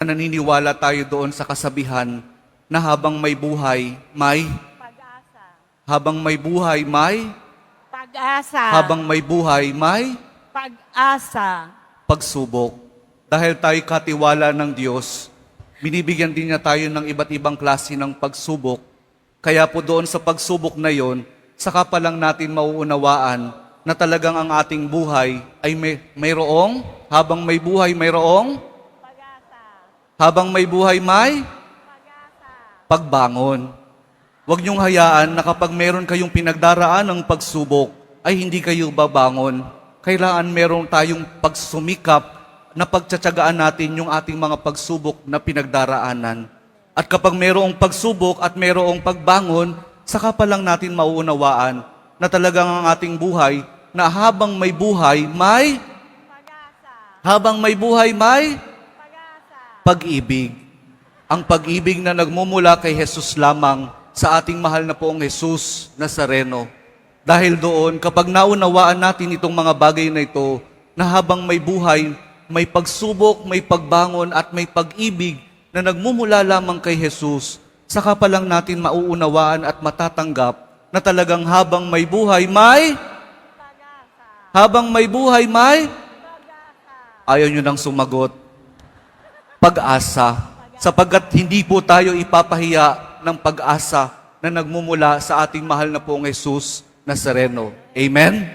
Naniniwala tayo doon sa kasabihan na habang may buhay, may Pag-asa. habang may buhay, may Pag-asa. habang may buhay, may Pag-asa. pagsubok. Dahil tayo katiwala ng Diyos, binibigyan din niya tayo ng iba't ibang klase ng pagsubok. Kaya po doon sa pagsubok na yon, saka pa lang natin mauunawaan na talagang ang ating buhay ay mayroong, habang may buhay mayroong, Pag-asa. habang may buhay may Pag-asa. pagbangon. Huwag niyong hayaan na kapag meron kayong pinagdaraan ng pagsubok, ay hindi kayo babangon. Kailangan meron tayong pagsumikap na pagtsatsagaan natin yung ating mga pagsubok na pinagdaraanan. At kapag merong pagsubok at merong pagbangon, saka pa lang natin mauunawaan na talagang ang ating buhay, na habang may buhay, may Pag-asa. habang may buhay, may Pag-asa. pag-ibig. Ang pag-ibig na nagmumula kay Jesus lamang sa ating mahal na poong Jesus Nazareno. Dahil doon, kapag naunawaan natin itong mga bagay na ito, na habang may buhay, may pagsubok, may pagbangon at may pag-ibig na nagmumula lamang kay Jesus, saka pa lang natin mauunawaan at matatanggap na talagang habang may buhay, may Pag-asa. habang may buhay, may Pag-asa. ayaw nyo nang sumagot. Pag-asa. Sapagkat hindi po tayo ipapahiya ng pag-asa na nagmumula sa ating mahal na poong Jesus Nazareno. Amen?